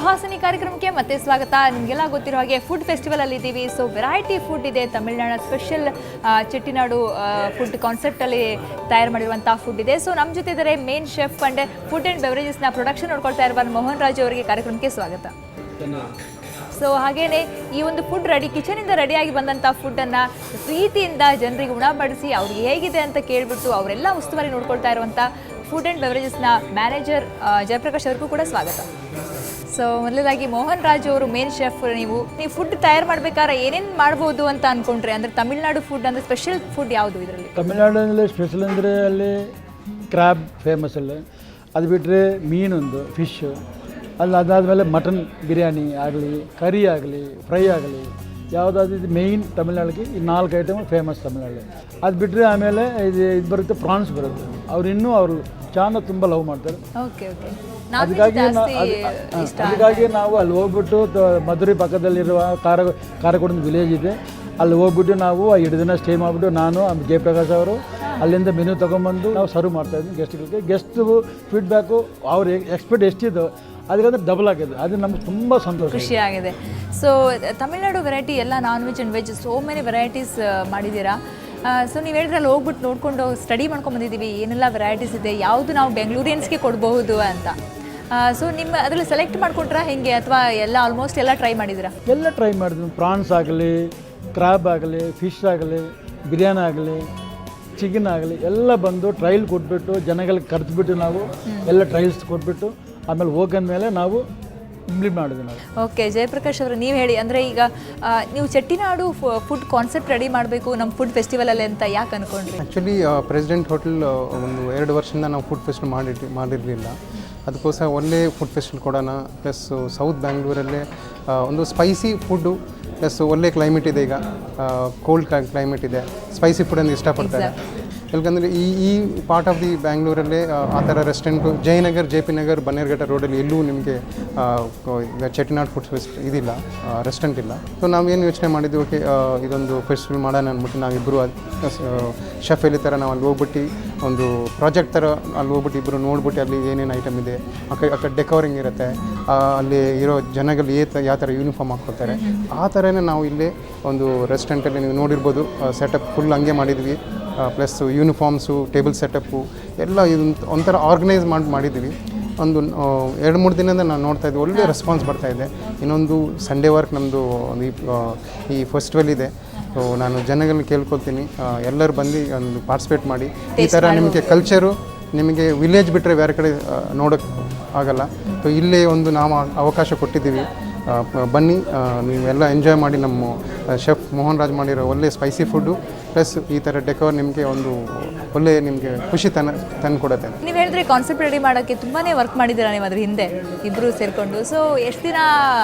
ಸುಹಾಸಿನಿ ಕಾರ್ಯಕ್ರಮಕ್ಕೆ ಮತ್ತೆ ಸ್ವಾಗತ. ನಿಮಗೆಲ್ಲ ಗೊತ್ತಿರೋ ಹಾಗೆ ಫುಡ್ ಫೆಸ್ಟಿವಲ್ ಅಲ್ಲಿ ಇದ್ದೀವಿ. ಸೊ ವೆರೈಟಿ ಫುಡ್ ಇದೆ. Tamil Nadu special Chettinad food concept ಅಲ್ಲಿ ತಯಾರು ಮಾಡಿರುವಂತಹ ಫುಡ್ ಇದೆ. ಸೊ ನಮ್ಮ ಜೊತೆ ಇದ್ದಾರೆ main chef and food and beverages ನ ಪ್ರೊಡಕ್ಷನ್ ನೋಡ್ಕೊಳ್ತಾ ಇರುವ ಮೋಹನ್ ರಾಜು ಅವರಿಗೆ ಕಾರ್ಯಕ್ರಮಕ್ಕೆ ಸ್ವಾಗತ. ಸೊ ಹಾಗೇನೆ ಈ ಒಂದು ಫುಡ್ ಕಿಚನ್ ಇಂದ ರೆಡಿಯಾಗಿ ಬಂದಂಥ ಫುಡ್ಡನ್ನು ಪ್ರೀತಿಯಿಂದ ಜನರಿಗೆ ಉಣಬಡಿಸಿ ಅವ್ರಿಗೆ ಹೇಗಿದೆ ಅಂತ ಕೇಳಿಬಿಟ್ಟು ಅವರೆಲ್ಲ ಉಸ್ತುವಾರಿ ನೋಡ್ಕೊಳ್ತಾ ಇರುವಂಥ ಫುಡ್ ಆ್ಯಂಡ್ ಬೆವರೇಜಸ್ನ ಮ್ಯಾನೇಜರ್ ಜಯಪ್ರಕಾಶ್ ಅವ್ರಿಗೂ ಕೂಡ ಸ್ವಾಗತ. ಸೊ ಮೊದಲದಾಗಿ ಮೋಹನ್ ರಾಜು ಅವರು ಮೇನ್ ಶೆಫ್. ನೀವು ಫುಡ್ ತಯಾರು ಮಾಡ್ಬೇಕಾದ್ರೆ ಏನೇನು ಮಾಡ್ಬೋದು ಅಂತ ಅಂದ್ಕೊಂಡ್ರೆ, ಅಂದರೆ ತಮಿಳ್ನಾಡು ಫುಡ್ ಅಂದರೆ ಸ್ಪೆಷಲ್ ಫುಡ್ ಯಾವುದು ಇದರಲ್ಲಿ? ತಮಿಳ್ನಾಡಿನಲ್ಲಿ ಸ್ಪೆಷಲ್ ಅಂದರೆ ಅಲ್ಲಿ ಕ್ರ್ಯಾಬ್ ಫೇಮಸ್ ಅಲ್ಲ, ಅದು ಬಿಟ್ಟರೆ ಮೀನೊಂದು ಫಿಶ್, ಅದಾದಮೇಲೆ ಮಟನ್ ಬಿರಿಯಾನಿ ಆಗಲಿ, ಕರಿ ಆಗಲಿ, ಫ್ರೈ ಆಗಲಿ, ಯಾವುದಾದ್ರು ಇದು ಮೇಯ್ನ್ ತಮಿಳ್ನಾಡಿಗೆ ಈ 4 ಐಟಮ್ ಫೇಮಸ್ ತಮಿಳ್ನಾಡು. ಅದು ಬಿಟ್ಟರೆ ಆಮೇಲೆ ಇದು ಬರುತ್ತೆ, ಪ್ರಾನ್ಸ್ ಬರುತ್ತೆ. ಅವರು ಚಾನ ತುಂಬ ಲವ್ ಮಾಡ್ತಾರೆ. ಅದಕ್ಕಾಗಿ ನಾವು ಅಲ್ಲಿ ಹೋಗ್ಬಿಟ್ಟು ಮಧುರೈ ಪಕ್ಕದಲ್ಲಿರುವ ಕಾರಕೋಡ ವಿಲೇಜ್ ಇದೆ, ಅಲ್ಲಿ ಹೋಗ್ಬಿಟ್ಟು ನಾವು 2 ದಿನ ಸ್ಟೇ ಮಾಡಿಬಿಟ್ಟು ನಾನು ಜಯಪ್ರಕಾಶ್ ಅವರು ಅಲ್ಲಿಂದ ಮೆನು ತೊಗೊಂಬಂದು ನಾವು ಸರ್ವ್ ಮಾಡ್ತಾಯಿದ್ವಿ ಗೆಸ್ಟ್ಗಳಿಗೆ. ಗೆಸ್ಟ್ ಫೀಡ್ಬ್ಯಾಕು ಅವ್ರ ಎಕ್ಸ್ಪೆಕ್ಟ್ ಎಷ್ಟಿದೆ ಅದಕ್ಕೆ ಡಬಲ್ ಆಗಿದೆ. ಅದು ನಮ್ಗೆ ತುಂಬ ಸಂತೋಷ, ಖುಷಿಯಾಗಿದೆ. ಸೊ ತಮಿಳ್ನಾಡು ವೆರೈಟಿ ಎಲ್ಲ non veg and veg so many varieties ಮಾಡಿದ್ದೀರಾ. ಸೊ ನೀವು ಹೇಳಿದ್ರೆ ಅಲ್ಲಿ ಹೋಗ್ಬಿಟ್ಟು ನೋಡಿಕೊಂಡು ಸ್ಟಡಿ ಮಾಡ್ಕೊಂಡು ಬಂದಿದ್ದೀವಿ ಏನೆಲ್ಲ ವೆರೈಟೀಸ್ ಇದೆ, ಯಾವುದು ನಾವು ಬೆಂಗಳೂರಿಯನ್ಸ್ಗೆ ಕೊಡಬಹುದು ಅಂತ. ಸೊ ನಿಮ್ಮ ಅದರಲ್ಲಿ ಸೆಲೆಕ್ಟ್ ಮಾಡ್ಕೊಂಡ್ರಾ ಹೆಂಗೆ, ಅಥವಾ ಎಲ್ಲ ಆಲ್ಮೋಸ್ಟ್ ಎಲ್ಲ ಟ್ರೈ ಮಾಡಿದ್ದೀರಾ? ಎಲ್ಲ ಟ್ರೈ ಮಾಡಿದ್ವಿ. ಪ್ರಾನ್ಸ್ ಆಗಲಿ, ಕ್ರಾಬ್ ಆಗಲಿ, ಫಿಶ್ ಆಗಲಿ, ಬಿರಿಯಾನಿ ಆಗಲಿ, ಚಿಕನ್ ಆಗಲಿ ಎಲ್ಲ ಬಂದು ಟ್ರಯಲ್ ಕೊಟ್ಬಿಟ್ಟು ಜನಗಳಿಗೆ ಕರೆದ್ಬಿಟ್ಟು ನಾವು ಎಲ್ಲ ಟ್ರಯಲ್ಸ್ ಕೊಟ್ಬಿಟ್ಟು ಆಮೇಲೆ ಹೋಗಂದ್ಮೇಲೆ ನಾವು ಇಂಪ್ಲಿಮೆಂಟ್ ಮಾಡಿದ್ವಿ ನಾವು. ಓಕೆ, ಜಯಪ್ರಕಾಶ್ ಅವರು ನೀವು ಹೇಳಿ, ಅಂದರೆ ಈಗ ನೀವು ಚೆಟ್ಟಿನಾಡು ಫುಡ್ ಕಾನ್ಸೆಪ್ಟ್ ರೆಡಿ ಮಾಡಬೇಕು ನಮ್ಮ ಫುಡ್ ಫೆಸ್ಟಿವಲಲ್ಲಿ ಅಂತ ಯಾಕೆ ಅಂದ್ಕೊಂಡ್ರಿ? ಆ್ಯಕ್ಚುಲಿ ಪ್ರೆಸಿಡೆಂಟ್ ಹೋಟೆಲ್ ಒಂದು 2 ವರ್ಷದಿಂದ ನಾವು ಫುಡ್ ಫೆಸ್ಟಿವಲ್ ಮಾಡಿರಲಿಲ್ಲ. ಅದಕ್ಕೋಸ್ಕರ ಒಳ್ಳೆ ಫುಡ್ ಫೆಸ್ಟಿವಲ್ ಕೊಡೋಣ. ಪ್ಲಸ್ ಸೌತ್ ಬ್ಯಾಂಗ್ಳೂರಲ್ಲೇ ಒಂದು ಸ್ಪೈಸಿ ಫುಡ್ಡು, ಪ್ಲಸ್ ಒಳ್ಳೆ ಕ್ಲೈಮೇಟ್ ಇದೆ, ಈಗ ಕೋಲ್ಡ್ ಕ್ಲೈಮೇಟ್ ಇದೆ, ಸ್ಪೈಸಿ ಫುಡನ್ನು ಇಷ್ಟಪಡ್ತಾರೆ. ಯಾಕಂದರೆ ಈ ಪಾರ್ಟ್ ಆಫ್ ದಿ ಬ್ಯಾಂಗ್ಳೂರಲ್ಲೇ ಆ ಥರ ರೆಸ್ಟೋರೆಂಟು ಜಯನಗರ್, JP ನಗರ್, ಬನ್ನೇರುಘಟ್ಟ ರೋಡಲ್ಲಿ ಎಲ್ಲೂ ನಿಮಗೆ ಚೆಟ್ಟಿನಾಡು ಫುಡ್ ಫೆಸ್ಟ್ ಇದಿಲ್ಲ, ರೆಸ್ಟೋರೆಂಟ್ ಇಲ್ಲ. ಸೊ ನಾವೇನು ಯೋಚನೆ ಮಾಡಿದ್ವಿ, ಓಕೆ ಇದೊಂದು ಫೆಸ್ಟಿವಲ್ ಮಾಡೋಣ ಅಂದ್ಬಿಟ್ಟು ನಾವಿಬ್ಬರು ಶೆಫ್ ಥರ ನಾವು ಅಲ್ಲಿ ಹೋಗ್ಬಿಟ್ಟು ಒಂದು ಪ್ರಾಜೆಕ್ಟ್ ಥರ ಅಲ್ಲಿ ಹೋಗ್ಬಿಟ್ಟು ಇಬ್ಬರು ನೋಡ್ಬಿಟ್ಟು ಅಲ್ಲಿ ಏನೇನು ಐಟಮ್ ಇದೆ, ಆ ಕಡೆ ಡೆಕೋರಿಂಗ್ ಇರುತ್ತೆ, ಅಲ್ಲಿ ಇರೋ ಜನಗಳು ಯಾವ ಥರ ಯೂನಿಫಾರ್ಮ್ ಹಾಕ್ಕೊಳ್ತಾರೆ, ಆ ಥರನೇ ನಾವು ಇಲ್ಲಿ ಒಂದು ರೆಸ್ಟೋರೆಂಟಲ್ಲಿ ನೀವು ನೋಡಿರ್ಬೋದು ಸೆಟಪ್ ಫುಲ್ ಹಂಗೆ ಮಾಡಿದ್ವಿ. ಪ್ಲಸ್ ಯೂನಿಫಾರ್ಮ್ಸು, ಟೇಬಲ್ ಸೆಟಪ್ಪು ಎಲ್ಲ ಇದೊಂದು ಒಂಥರ ಆರ್ಗನೈಸ್ ಮಾಡಿದ್ದೀವಿ. ಒಂದು 2-3 ದಿನದಿಂದ ನಾನು ನೋಡ್ತಾ ಇದ್ದೆ, ಒಳ್ಳೆ ರೆಸ್ಪಾನ್ಸ್ ಬರ್ತಾಯಿದೆ. ಇನ್ನೊಂದು ಸಂಡೇ ವರ್ಕ್ ನಮ್ಮದು ಈ ಫೆಸ್ಟಿವಲ್ ಇದೆ. ಸೊ ನಾನು ಜನಗಳನ್ನ ಕೇಳ್ಕೊಳ್ತೀನಿ, ಎಲ್ಲರೂ ಬಂದು ಒಂದು ಪಾರ್ಟಿಸಿಪೇಟ್ ಮಾಡಿ. ಈ ಥರ ನಿಮಗೆ ಕಲ್ಚರು ನಿಮಗೆ ವಿಲೇಜ್ ಬಿಟ್ಟರೆ ಬೇರೆ ಕಡೆ ನೋಡೋಕ್ಕೆ ಆಗಲ್ಲ. ಸೊ ಇಲ್ಲೇ ಒಂದು ನಾವು ಅವಕಾಶ ಕೊಟ್ಟಿದ್ದೀವಿ, ಬನ್ನಿ ನೀವೆಲ್ಲ ಎಂಜಾಯ್ ಮಾಡಿ. ನಮ್ಮ ಶೆಫ್ ಮೋಹನ್ ರಾಜ್ ಮಾಡಿರೋ ಒಳ್ಳೆ ಸ್ಪೈಸಿ ಫುಡ್ಡು ಪ್ಲಸ್ ಈ ಥರ ಡೆಕೋರ್ ನಿಮಗೆ ಒಂದು ಒಳ್ಳೆ ನಿಮಗೆ ಖುಷಿ ತಂದು ಕೊಡುತ್ತೆ. ನೀವು ಹೇಳಿದ್ರೆ ಕಾನ್ಸೆಪ್ಟ್ ರೆಡಿ ಮಾಡೋಕ್ಕೆ ತುಂಬಾ ವರ್ಕ್ ಮಾಡಿದ್ದೀರಾ ನೀವು ಅದ್ರ ಹಿಂದೆ ಇಬ್ಬರು ಸೇರಿಕೊಂಡು. ಸೊ ಎಷ್ಟು ದಿನ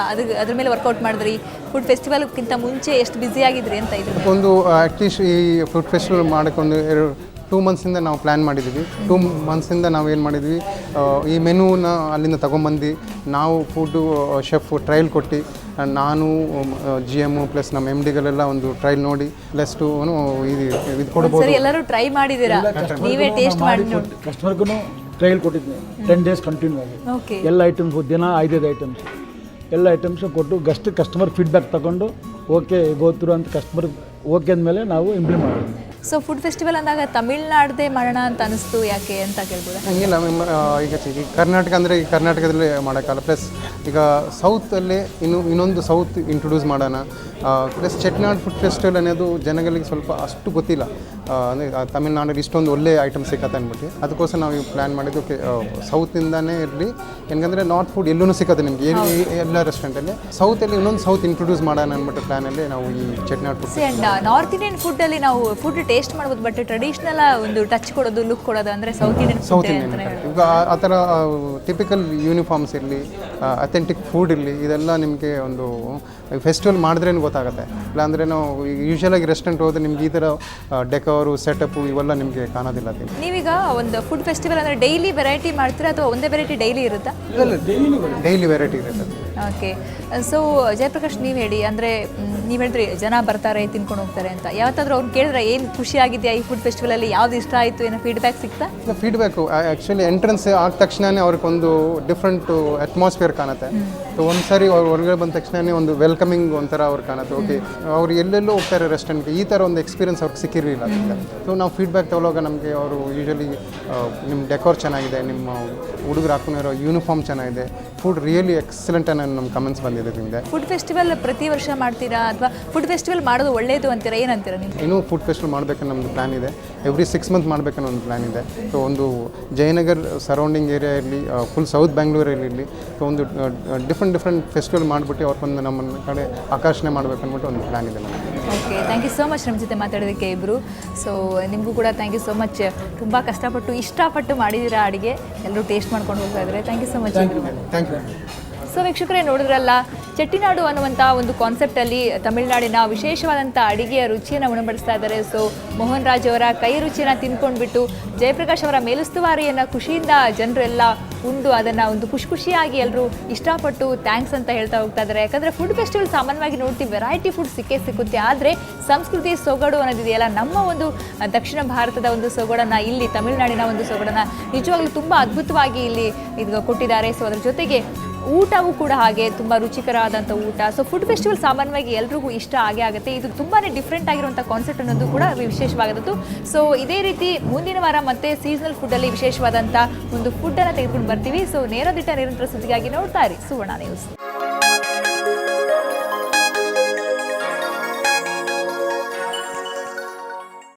ಅದ್ರ ಮೇಲೆ ವರ್ಕೌಟ್ ಮಾಡಿದ್ರಿ? ಫುಡ್ ಫೆಸ್ಟಿವಲ್ಗಿಂತ ಮುಂಚೆ ಎಷ್ಟು ಬ್ಯುಸಿ ಆಗಿದ್ರಿ ಅಂತ ಇದ್ರು? ಒಂದು ಅಟ್ಲೀಸ್ಟ್ ಈ ಫುಡ್ ಫೆಸ್ಟಿವಲ್ ಮಾಡೋಕ್ಕೊಂದು 2 ಮಂತ್ಸಿಂದ ನಾವು ಪ್ಲ್ಯಾನ್ ಮಾಡಿದ್ವಿ. 2 ಮಂತ್ಸಿಂದ ನಾವು ಏನು ಮಾಡಿದ್ವಿ, ಈ ಮೆನುನ ಅಲ್ಲಿಂದ ತೊಗೊಂಬಂದು ನಾವು ಫುಡ್ಡು ಶೆಫ್ ಟ್ರಯಲ್ ಕೊಟ್ಟು, ನಾನು GM ಪ್ಲಸ್ ನಮ್ಮ MDಗಳೆಲ್ಲ ಒಂದು ಟ್ರಯಲ್ ನೋಡಿ ಪ್ಲಸ್ ಇದು ಕೊಡ್ಬೋದು. ಎಲ್ಲರೂ ಟ್ರೈ ಮಾಡಿದ್ದೀರಾ? ನೀವೇ ಟೇಸ್ಟ್ ಮಾಡಿ ಕಸ್ಟಮರ್ಗೂ ಟ್ರಯಲ್ ಕೊಟ್ಟಿದ್ದೆ 10 ಡೇಸ್ ಕಂಟಿನ್ಯೂ ಆಗಿ. ಎಲ್ಲ ಐಟಮ್ಸ್ ದಿನ 5 ಐಟಮ್ಸ್ ಎಲ್ಲ ಐಟಮ್ಸು ಕೊಟ್ಟು ಕಸ್ಟಮರ್ ಫೀಡ್ಬ್ಯಾಕ್ ತಗೊಂಡು ಓಕೆ ಗೋತ್ರು ಅಂತ ಕಸ್ಟಮರ್ ಓಕೆ ಅಂದಮೇಲೆ ನಾವು ಇಂಪ್ಲಿಮೆಂಟ್ ಮಾಡಿದ್ವಿ. ಸೊ ಫುಡ್ ಫೆಸ್ಟಿವಲ್ ಅಂದಾಗ ತಮಿಳ್ನಾಡದೇ ಮಾಡೋಣ ಅಂತ ಅನಿಸ್ತು, ಯಾಕೆ ಅಂತ ಕೇಳ್ಬೋದು? ಹಂಗಿಲ್ಲ, ಈಗ ಕರ್ನಾಟಕ ಅಂದರೆ ಈ ಕರ್ನಾಟಕದಲ್ಲೇ ಮಾಡೋಕ್ಕಲ್ಲ. ಪ್ಲಸ್ ಈಗ ಸೌತಲ್ಲೇ ಇನ್ನೊಂದು ಸೌತ್ ಇಂಟ್ರೊಡ್ಯೂಸ್ ಮಾಡೋಣ. ಪ್ಲಸ್ ಚೆಟ್ಟಿನಾಡು ಫುಡ್ ಫೆಸ್ಟಿವಲ್ ಅನ್ನೋದು ಜನಗಳಿಗೆ ಸ್ವಲ್ಪ ಅಷ್ಟು ಗೊತ್ತಿಲ್ಲ, ಅಂದರೆ ತಮಿಳ್ನಾಡಲ್ಲಿ ಇಷ್ಟೊಂದು ಒಳ್ಳೆ ಐಟಮ್ ಸಿಕ್ಕತ್ತೆ ಅಂದ್ಬಿಟ್ಟು. ಅದಕ್ಕೋಸ್ಕರ ನಾವು ಪ್ಲ್ಯಾನ್ ಮಾಡಿದ್ದು, ಓಕೆ ಸೌತಿಂದನೇ ಇರಲಿ, ಹೆಂಗಂದರೆ ನಾರ್ತ್ ಫುಡ್ ಎಲ್ಲೂ ಸಿಕ್ಕತ್ತೆ ನಿಮಗೆ ಎಲ್ಲ ರೆಸ್ಟೋರೆಂಟಲ್ಲಿ. ಸೌತಲ್ಲಿ ಇನ್ನೊಂದು ಸೌತ್ ಇಂಟ್ರೊಡ್ಯೂಸ್ ಮಾಡೋಣ ಅಂದ್ಬಿಟ್ಟು ಪ್ಲ್ಯಾನಲ್ಲಿ ನಾವು ಈ ಚೆಟ್ಟಿನಾಡು ಫುಡ್. ನಾರ್ತ್ ಇಂಡಿಯನ್ ಫುಡ್ಡಲ್ಲಿ ನಾವು ಫುಡ್ ಟೇಸ್ಟ್ ಮಾಡ್ಬೋದು, ಬಟ್ ಟ್ರೆಡಿಷನಲ್ ಒಂದು ಟಚ್ ಕೊಡೋದು, ಲುಕ್ ಕೊಡೋದು ಅಂದರೆ ಸೌತ್ ಇಂಡಿಯನ್. ಈಗ ಆ ಥರ ಟಿಪಿಕಲ್ ಯೂನಿಫಾರ್ಮ್ಸ್ ಇರಲಿ, ಅಥೆಂಟಿಕ್ ಫುಡ್ ಇರಲಿ, ಇದೆಲ್ಲ ನಿಮಗೆ ಒಂದು ಫೆಸ್ಟಿವಲ್ ಮಾಡಿದ್ರೇ ಗೊತ್ತಾಗುತ್ತೆ. ಇಲ್ಲಾಂದರೆ ನಾವು ಯೂಶ್ವಲಾಗಿ ರೆಸ್ಟೋರೆಂಟ್ ಹೋದರೆ ನಿಮ್ಗೆ ಈ ಥರ ಡೆಕೋರು, ಸೆಟಪ್ಪು ಇವೆಲ್ಲ ನಿಮಗೆ ಕಾಣೋದಿಲ್ಲ. ನೀವೀಗ ಒಂದು ಫುಡ್ ಫೆಸ್ಟಿವಲ್ ಅಂದರೆ ಡೈಲಿ ವೆರೈಟಿ ಮಾಡ್ತೀರಾ ಅಥವಾ ಒಂದೇ ವೆರೈಟಿ ಡೈಲಿ ಇರುತ್ತಾ? ಡೈಲಿ ವೆರೈಟಿ ಇರುತ್ತೆ. ಓಕೆ, ಸೊ ಜಯಪ್ರಕಾಶ್ ನೀವು ಹೇಳಿ, ಅಂದರೆ ನೀವು ಹೇಳಿದ್ರಿ ಜನ ಬರ್ತಾರೆ ತಿನ್ಕೊಂಡು ಹೋಗ್ತಾರೆ ಅಂತ. ಯಾವತ್ತಾದ್ರೂ ಅವ್ರು ಕೇಳಿದ್ರೆ ಏನು ಖುಷಿ ಆಗಿದೆಯಾ ಈ ಫುಡ್ ಫೆಸ್ಟಿವಲಲ್ಲಿ, ಯಾವ್ದು ಇಷ್ಟ ಆಯಿತು, ಏನೋ ಫೀಡ್ಬ್ಯಾಕ್ ಸಿಗ್ತಾ? ಫೀಡ್ಬ್ಯಾಕು ಆ್ಯಕ್ಚುಲಿ ಎಂಟ್ರೆನ್ಸ್ ಆದ ತಕ್ಷಣವೇ ಅವ್ರಿಗೊಂದು ಡಿಫ್ರೆಂಟ್ ಅಟ್ಮಾಸ್ಫಿಯರ್ ಕಾಣುತ್ತೆ. ಸೊ ಒಂದು ಸಾರಿ ಅವ್ರು ಹೊರಗಡೆ ಬಂದ ತಕ್ಷಣವೇ ಒಂದು ವೆಲ್ಕಮಿಂಗ್ ಒಂಥರ ಅವ್ರು ಕಾಣುತ್ತೆ. ಓಕೆ, ಅವ್ರು ಎಲ್ಲೆಲ್ಲೋ ಹೋಗ್ತಾರೆ ರೆಸ್ಟೋರೆಂಟ್ಗೆ, ಈ ಥರ ಒಂದು ಎಕ್ಸ್ಪೀರಿಯನ್ಸ್ ಅವ್ರಿಗೆ ಸಿಕ್ಕಿರಲಿಲ್ಲ ಅದರಿಂದ. ಸೊ ನಾವು ಫೀಡ್ಬ್ಯಾಕ್ ತಗೊಳ್ಳೋವಾಗ ನಮಗೆ ಅವರು ಯೂಶಲಿ ನಿಮ್ಮ ಡೆಕೋರ್ ಚೆನ್ನಾಗಿದೆ, ನಿಮ್ಮ ಹುಡುಗರು ಹಾಕೊಂಡಿರೋ ಯೂನಿಫಾರ್ಮ್ ಚೆನ್ನಾಗಿದೆ, ಫುಡ್ ರಿಯಲಿ ಎಕ್ಸಲೆಂಟ್ ಅನ್ನೋ ನಮ್ಮ ಕಮೆಂಟ್ಸ್ ಬಂದಿದೆ ನಿಮಗೆ. ಫುಡ್ ಫೆಸ್ಟಿವಲ್ ಪ್ರತಿ ವರ್ಷ ಮಾಡ್ತೀರಾ ಅಥವಾ ಫುಡ್ ಫೆಸ್ಟಿವಲ್ ಮಾಡೋದು ಒಳ್ಳೆಯದು ಅಂತೀರಾ, ಏನಂತೀರಾ ನೀವು? ಇನ್ನೂ ಫುಡ್ ಫೆಸ್ಟಿವಲ್ ಮಾಡಬೇಕನ್ನೋ ನಮ್ಮದು ಪ್ಲ್ಯಾನ್ ಇದೆ. ಎವ್ರಿ 6 ಮಂತ್ ಮಾಡಬೇಕನ್ನೋ ಒಂದು ಪ್ಲ್ಯಾನ್ ಇದೆ. ಸೊ ಒಂದು ಜಯನಗರ್ ಸರೌಂಡಿಂಗ್ ಏರಿಯಾ ಇರಲಿ, ಫುಲ್ ಸೌತ್ ಬ್ಯಾಂಗ್ಳೂರಲ್ಲಿ ಇರಲಿ, ಸೊ ಒಂದು ಡಿಫ್ರೆಂಟ್ ಫೆಸ್ಟಿವಲ್ ಮಾಡಿಬಿಟ್ಟು ಅವ್ರಿಗೊಂದು ನಮ್ಮ ಕಡೆ ಆಕರ್ಷಣೆ ಮಾಡಬೇಕು ಅಂದ್ಬಿಟ್ಟು ಒಂದು ಪ್ಲ್ಯಾನ್ ಇದೆ ನಮಗೆ. Okay, thank you so much ನಮ್ಮ ಜೊತೆ ಮಾತಾಡೋದಕ್ಕೆ ಇಬ್ಬರು. ಸೊ ನಿಮಗೂ ಕೂಡ ಥ್ಯಾಂಕ್ ಯು ಸೋ ಮಚ್. ತುಂಬ ಕಷ್ಟಪಟ್ಟು ಇಷ್ಟಪಟ್ಟು ಮಾಡಿದ್ದೀರಾ ಅಡುಗೆ, ಎಲ್ಲರೂ ಟೇಸ್ಟ್ ಮಾಡ್ಕೊಂಡು ಹೋಗ್ತಾ ಇದ್ದಾರೆ. Thank you so much. Thank you. So ವೀಕ್ಷಕರೇ, ನೋಡಿದ್ರಲ್ಲ, ಚೆಟ್ಟಿನಾಡು ಅನ್ನುವಂಥ ಒಂದು ಕಾನ್ಸೆಪ್ಟಲ್ಲಿ ತಮಿಳುನಾಡಿನ ವಿಶೇಷವಾದಂಥ ಅಡುಗೆಯ ರುಚಿಯನ್ನು ಉಣಬಡಿಸ್ತಾ ಇದ್ದಾರೆ. ಸೊ ಮೋಹನ್ ರಾಜ್ ಅವರ ಕೈ ರುಚಿಯನ್ನು ತಿಂದ್ಕೊಂಡ್ಬಿಟ್ಟು ಜಯಪ್ರಕಾಶ್ ಅವರ ಮೇಲುಸ್ತುವಾರಿಯನ್ನು ಖುಷಿಯಿಂದ ಜನರೆಲ್ಲ ಉಂಡು ಅದನ್ನು ಒಂದು ಖುಷಿಯಾಗಿ ಎಲ್ಲರೂ ಇಷ್ಟಪಟ್ಟು ಥ್ಯಾಂಕ್ಸ್ ಅಂತ ಹೇಳ್ತಾ ಹೋಗ್ತಾ ಇದ್ದಾರೆ. ಯಾಕಂದರೆ ಫುಡ್ ಫೆಸ್ಟಿವಲ್ ಸಾಮಾನ್ಯವಾಗಿ ನೋಡ್ತೀವಿ, ವೆರೈಟಿ ಫುಡ್ ಸಿಗುತ್ತೆ. ಆದರೆ ಸಂಸ್ಕೃತಿ ಸೊಗಡು ಅನ್ನೋದಿದೆಯಲ್ಲ, ನಮ್ಮ ಒಂದು ದಕ್ಷಿಣ ಭಾರತದ ಒಂದು ಸೊಗಡನ್ನು, ಇಲ್ಲಿ ತಮಿಳುನಾಡಿನ ಒಂದು ಸೊಗಡನ್ನು ನಿಜವಾಗ್ಲೂ ತುಂಬ ಅದ್ಭುತವಾಗಿ ಇಲ್ಲಿ ಇದು ಕೊಟ್ಟಿದ್ದಾರೆ. ಸೊ ಅದರ ಜೊತೆಗೆ ಊಟವೂ ಕೂಡ ಹಾಗೆ ತುಂಬ ರುಚಿಕರವಾದಂಥ ಊಟ. ಸೊ ಫುಡ್ ಫೆಸ್ಟಿವಲ್ ಸಾಮಾನ್ಯವಾಗಿ ಎಲ್ರಿಗೂ ಇಷ್ಟ ಆಗುತ್ತೆ. ಇದು ತುಂಬಾ ಡಿಫ್ರೆಂಟ್ ಆಗಿರುವಂಥ ಕಾನ್ಸೆಪ್ಟ್ ಅನ್ನೋದು ಕೂಡ ವಿಶೇಷವಾದದ್ದು. ಸೊ ಇದೇ ರೀತಿ ಮುಂದಿನ ವಾರ ಮತ್ತೆ ಸೀಸನಲ್ ಫುಡ್ಡಲ್ಲಿ ವಿಶೇಷವಾದಂಥ ಒಂದು ಫುಡ್ಡನ್ನು ತೆಗೆದುಕೊಂಡು ಬರ್ತೀವಿ. ಸೊ ನೇರ ದಿಟ್ಟ ನಿರಂತರ ಸುದ್ದಿಗಾಗಿ ನೋಡ್ತಾ ಇರಿ ಸುವರ್ಣ ನ್ಯೂಸ್.